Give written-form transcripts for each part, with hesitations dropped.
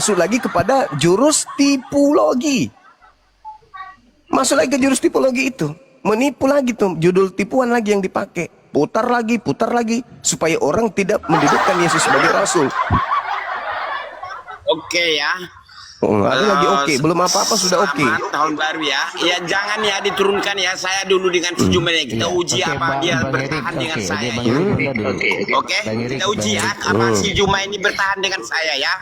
masuk lagi kepada jurus tipologi. Masuk lagi ke jurus tipologi itu. Menipu lagi tuh, judul tipuan lagi yang dipakai. Putar lagi, supaya orang tidak mendudukkan Yesus sebagai Rasul. Oke ya. Oh, ada lagi oke, belum apa-apa sudah oke. Tahun baru ya. Ya jangan ya diturunkan ya. Saya dulu dengan si Juma ini. Kita uji apa dia bertahan dengan saya. Oke. Kita uji ya apa si Juma ini bertahan dengan saya ya.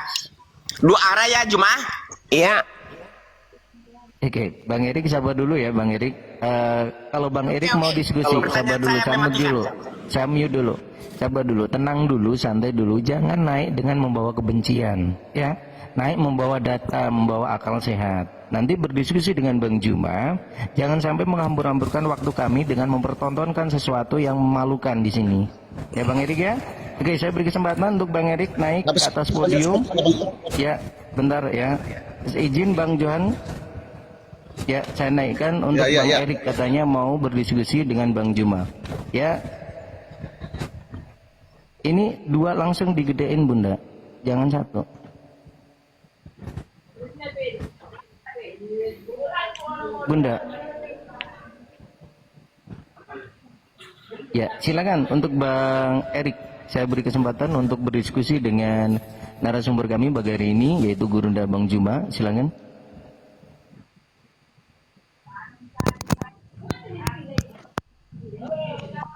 Dua arah ya Juma. Iya. Oke, Bang Erik sabar dulu ya, Bang Erik. Kalau Bang Erik mau diskusi, sabar dulu, saya mute dulu, sabar dulu, tenang dulu, santai dulu, jangan naik dengan membawa kebencian, ya. Naik membawa data, membawa akal sehat. Nanti berdiskusi dengan Bang Juma, jangan sampai menghambur-hamburkan waktu kami dengan mempertontonkan sesuatu yang memalukan di sini. Ya, Bang Erik ya. Oke, saya beri kesempatan untuk Bang Erik naik ke atas podium. Ya, bentar ya. Izin Bang Johan. Ya, saya naikkan untuk Bang Erik, katanya mau berdiskusi dengan Bang Juma. Ya. Ini dua langsung digedein Bunda. Jangan satu. Bunda. Ya, silakan untuk Bang Erik. Saya beri kesempatan untuk berdiskusi dengan narasumber kami pagi hari ini, yaitu Gurunda Bang Juma. Silakan.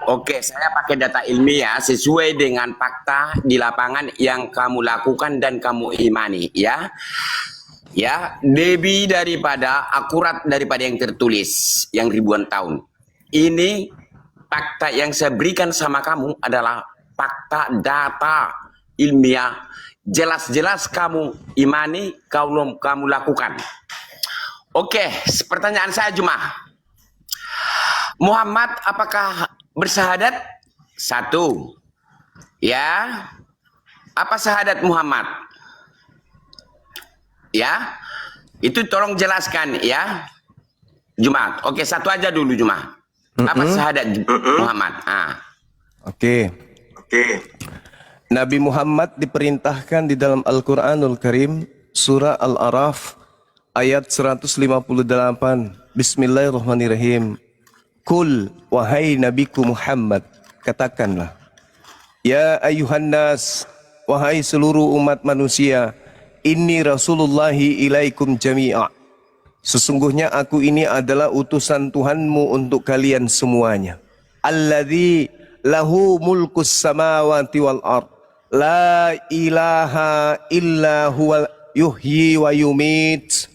Oke, saya pakai data ilmiah sesuai dengan fakta di lapangan yang kamu lakukan dan kamu imani, ya. Ya, lebih daripada akurat daripada yang tertulis yang ribuan tahun. Ini fakta yang saya berikan sama kamu adalah fakta data ilmiah, jelas-jelas kamu imani, kamu lakukan. Oke, pertanyaan saya cuma, Muhammad apakah bersyahadat? Satu. Ya. Apa syahadat Muhammad? Ya. Itu tolong jelaskan ya. Jumat. Oke, satu aja dulu Jumat. Apa syahadat Muhammad? Oke. Nabi Muhammad diperintahkan di dalam Al-Qur'anul Karim surah Al-A'raf ayat 158. Bismillahirrahmanirrahim. Kul, wahai nabiku Muhammad, katakanlah, ya ayuhan nas, wahai seluruh umat manusia, inni rasulullahi ilaikum jami'a. Sesungguhnya aku ini adalah utusan Tuhanmu untuk kalian semuanya. Alladzi lahu mulkus samawati wal ard. La ilaha illa huwa yuhyi wa yumit.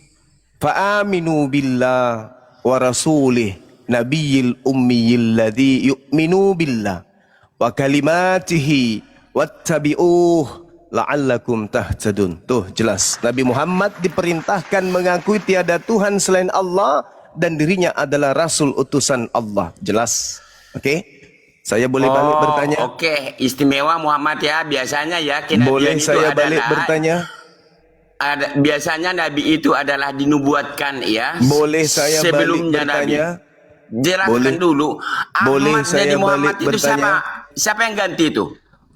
Fa'aminu billah wa rasulih. Nabiyil ummiyil ladzi yu'minu billah wa kalimatihi wattabi'uh la'allakum tahtadun. Tuh jelas, Nabi Muhammad diperintahkan mengakui tiada Tuhan selain Allah dan dirinya adalah Rasul utusan Allah. Jelas. Oke. Saya boleh balik bertanya? Oke, istimewa Muhammad ya. Biasanya ya boleh saya balik bertanya? Biasanya Nabi itu adalah dinubuatkan ya. Boleh saya balik bertanya? Nabi. Jelaskan dulu. Boleh Ahmad saya jadi Muhammad balik itu bertanya? Siapa yang ganti itu?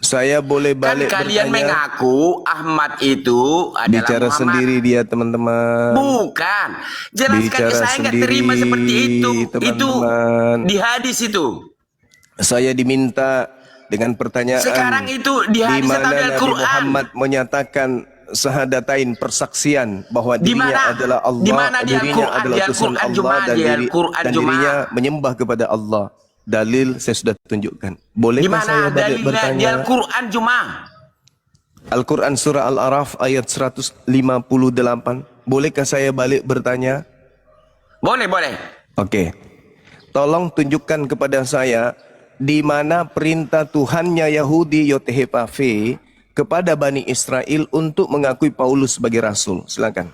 Saya boleh balik kan kalian bertanya? mengaku Ahmad itu adalah bicara Muhammad. Sendiri dia teman-teman. Bukan. Jelaskan bicara ke saya nggak terima seperti itu. Itu di hadis itu. Saya diminta dengan pertanyaan. Sekarang itu di hadis atau di Nabi Al-Quran? Muhammad menyatakan sahadatain persaksian bahwa dirinya adalah Allah, dirinya adalah utusan Allah dan dirinya menyembah kepada Allah. Dalil saya sudah tunjukkan. Bolehkah saya balik bertanya? Di Al-Quran cuma Al-Quran surah Al-A'raf ayat 158. Bolehkah saya balik bertanya? Boleh. Oke. Tolong tunjukkan kepada saya di mana perintah Tuhannya Yahudi Yotehepafe kepada Bani Israel untuk mengakui Paulus sebagai Rasul. Silakan.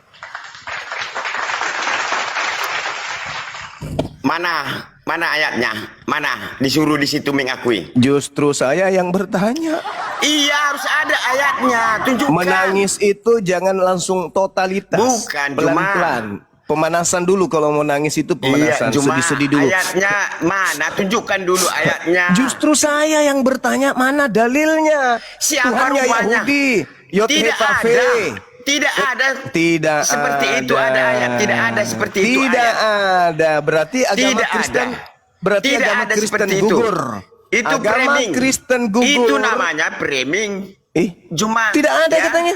Mana ayatnya? Mana disuruh di situ mengakui? Justru saya yang bertanya. Iya, harus ada ayatnya. Tunjukkan. Menangis itu jangan langsung totalitas. Bukan, pelan-pelan. Pemanasan dulu kalau mau nangis itu pemanasan. Sedih-sedih dulu. Ayatnya mana? Tunjukkan dulu ayatnya. Justru saya yang bertanya mana dalilnya. Siapa Tuhannya rupanya? Yahudi. Yotehepafe. Tidak ada Tidak seperti itu ada ayat. Tidak ada seperti itu Tidak ayat. ada. Berarti agama Tidak Kristen. ada. Berarti Tidak agama ada Kristen seperti itu. gugur. Itu agama framing. Kristen gugur. Itu namanya framing. Cuma Tidak ada ya, katanya.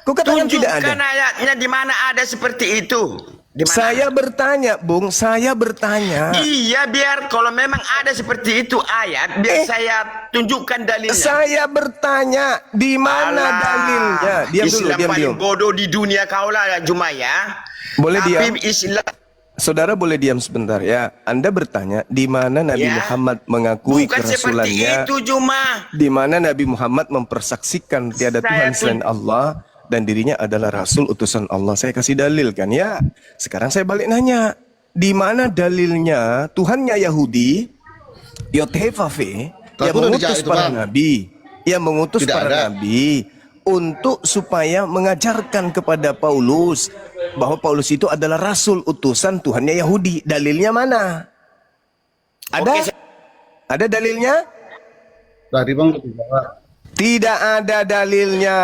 Kok katakan tidak ada? tunjukkan ayatnya di mana ada seperti itu. Di mana? Saya bertanya, Bung. Saya bertanya. Iya, biar kalau memang ada seperti itu ayat, biar saya tunjukkan dalilnya. Saya bertanya, di mana Alah, dalilnya? Diam dulu, Islam diam, paling diam. bodoh di dunia kaulah Juma ya. Boleh Tapi diam? Islam Saudara boleh diam sebentar ya. Anda bertanya, di mana Nabi Ya. Muhammad mengakui bukan seperti kerasulannya? itu Juma. Di mana Nabi Muhammad mempersaksikan tiada Tuhan selain Allah dan dirinya adalah Rasul utusan Allah. Saya kasih dalil kan ya. Sekarang saya balik nanya, di mana dalilnya Tuhannya Yahudi Yotefafe yang Aku udah mengutus dijawab itu, para Bang. nabi, yang mengutus Tidak para ada. nabi untuk supaya mengajarkan kepada Paulus bahwa Paulus itu adalah Rasul utusan Tuhannya Yahudi. Dalilnya mana? Ada? Oke, Ada dalilnya? Tadi Bang udah dijawab. Tidak ada dalilnya.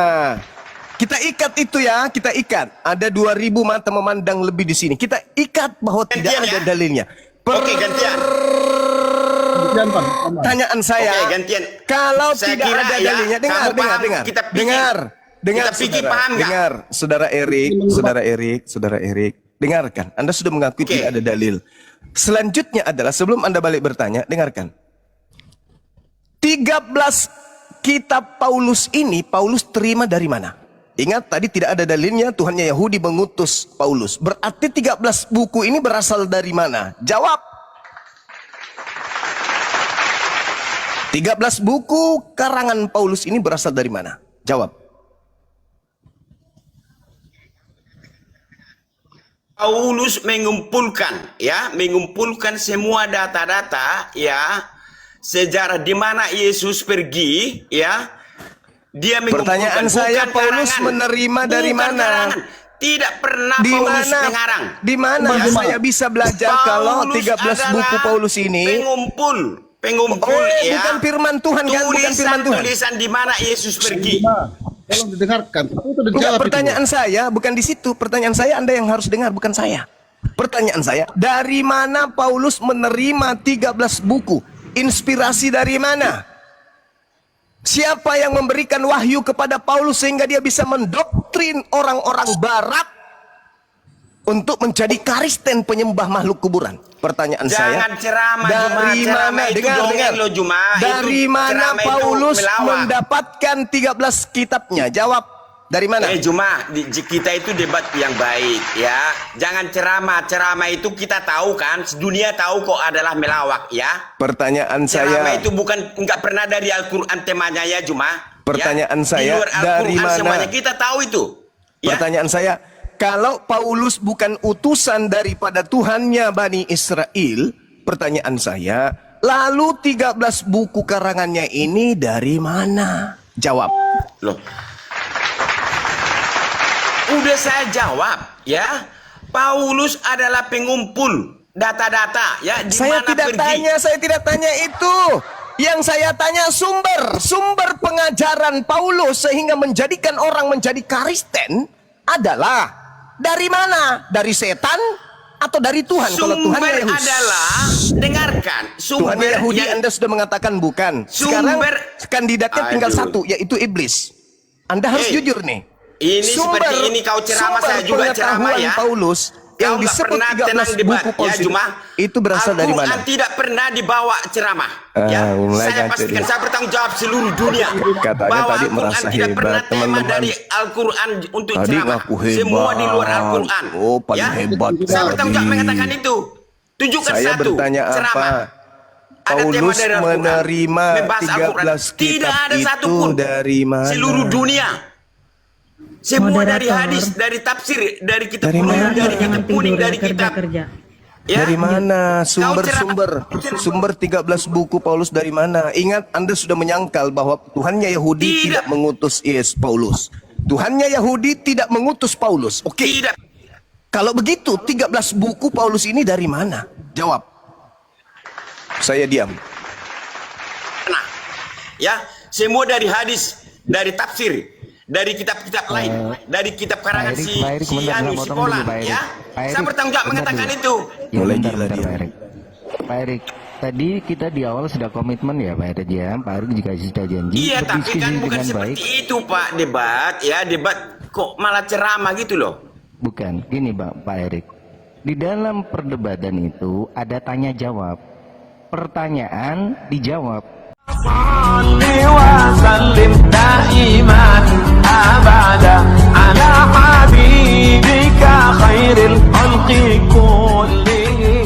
Kita ikat itu ya, kita ikat. Ada 2000 mata memandang lebih di sini. Kita ikat bahwa tidak Gantian ada ya? dalilnya. Oke, gantian. Kemudian, Bang, Pertanyaan saya, Oke, gantian. kalau Saya tidak kira ada ya, dalilnya, dengar, kamu dengar, paham, dengar, kita pikir. dengar, dengar, Kita pikir saudara, paham nggak? dengar, saudara Erik, dengarkan. Anda sudah mengakui Oke. tidak ada dalil. Selanjutnya adalah sebelum Anda balik bertanya, dengarkan. 13 kitab Paulus ini, Paulus terima dari mana? Ingat tadi tidak ada dalilnya, Tuhannya Yahudi mengutus Paulus. Berarti 13 buku ini berasal dari mana? Jawab. 13 buku karangan Paulus ini berasal dari mana? Jawab. Paulus mengumpulkan semua data-data ya sejarah di mana Yesus pergi ya. Dia mengumpulkan Pertanyaan saya, bukan Paulus karangan. menerima dari Bukan mana? karangan. Tidak pernah Di Paulus mana? mengarang. Di mana Ya. saya bisa belajar kalau 13 buku adalah Paulus ini? Pengumpul ya. Bukan firman Tuhan kan? Bukan firman Tuhan. Tulisan di mana Yesus pergi. Tolong didengarkan. Aku itu udah Enggak, dijawab itu. pertanyaan saya bukan di situ. Pertanyaan saya Anda yang harus dengar, bukan saya. Pertanyaan saya, dari mana Paulus menerima 13 buku? Inspirasi dari mana? Siapa yang memberikan wahyu kepada Paulus sehingga dia bisa mendoktrin orang-orang barat untuk menjadi Kristen penyembah makhluk kuburan? Pertanyaan saya, Jangan ceramah, dari Juma. Ceramah mana? itu Dengar, dongeng dengar. lo, Juma. Dari Itu mana ceramah itu Paulus melawak. mendapatkan 13 kitabnya? Jawab. Dari mana? Juma, kita itu debat yang baik ya. Jangan ceramah itu kita tahu kan, dunia tahu kok adalah melawak ya. Pertanyaan Ceramah saya, itu nggak pernah dari Al-Quran temanya ya Juma. Pertanyaan ya. saya, Di luar dari Al-Quran mana? semuanya kita tahu itu. Ya. pertanyaan saya, kalau Paulus bukan utusan daripada Tuhannya Bani Israel, pertanyaan saya, lalu 13 buku karangannya ini dari mana? Jawab. Loh. Udah saya jawab ya. Paulus adalah pengumpul data-data ya di Saya mana tidak pergi. tanya, saya tidak tanya itu. Yang saya tanya sumber pengajaran Paulus sehingga menjadikan orang menjadi Kristen adalah dari mana? Dari setan atau dari Tuhan? Kalau Tuhan Sumber Yahudi adalah dengarkan. Tuhan Sumber Yahudi yang Anda sudah mengatakan bukan. Sekarang Sumber- kandidatnya tinggal Aduh. satu, yaitu iblis. Anda harus jujur nih. ini seperti ini kau ceramah, saya juga ceramah ya. Paulus yang Kau nggak disebut pernah 13 tenang debat buku Paulus ya, Juma. itu berasal dari Al-Quran mana? tidak pernah dibawa ceramah. Ya, mulai saya ganti pastikan dia. saya bertanggung jawab seluruh dunia. Katanya bahwa tadi Al-Quran merasa tidak hebat, pernah tema teman-teman. dari Al-Quran untuk Tadi ceramah. ngaku hebat. Semua di luar Al-Quran. Oh, paling hebat Saya bertanggung jawab tadi. mengatakan itu. Tunjukkan Saya satu bertanya ceramah. apa? Ada tema Paulus dari Al-Quran. menerima Membahas Al-Quran. 13 Tidak kitab ada itu satupun. dari mana? Seluruh dunia. Semua dari Moderator. hadis, dari tafsir, dari kitab Dari kuning, mana? dari kitab Jangan kuning, tidur dari ya, kitab. kerja. Ya. Dari mana Kau sumber 13 buku Paulus dari mana? Ingat, Anda sudah menyangkal bahwa Tuhannya Yahudi tidak Tidak. mengutus Paulus. Tuhannya Yahudi tidak mengutus Paulus. Oke. Tidak. Kalau begitu 13 buku Paulus ini dari mana? Jawab. Saya diam. Nah, ya, semua dari hadis, dari tafsir, dari kitab-kitab lain, dari kitab karangan si Pak Erik, bentar, Yani, saya si potong Polan, dulu, Pak Erik. ya. Pak Erik, Saya bertanggung jawab bentar mengatakan dulu. itu. Ya, Mulai bentar, gila bentar, dia. Pak Erik. Pak Erik, tadi kita di awal sudah komitmen ya Pak Erik ya. Pak Erik juga sudah janji Iya, tapi berdiskusi kan bukan dengan baik. seperti itu Pak, debat ya, debat kok malah ceramah gitu loh. Bukan, gini Pak Erik. Di dalam perdebatan itu ada tanya jawab. Pertanyaan dijawab. صل وسلم دائما أبدا على حبيبك خير الخلق كلهم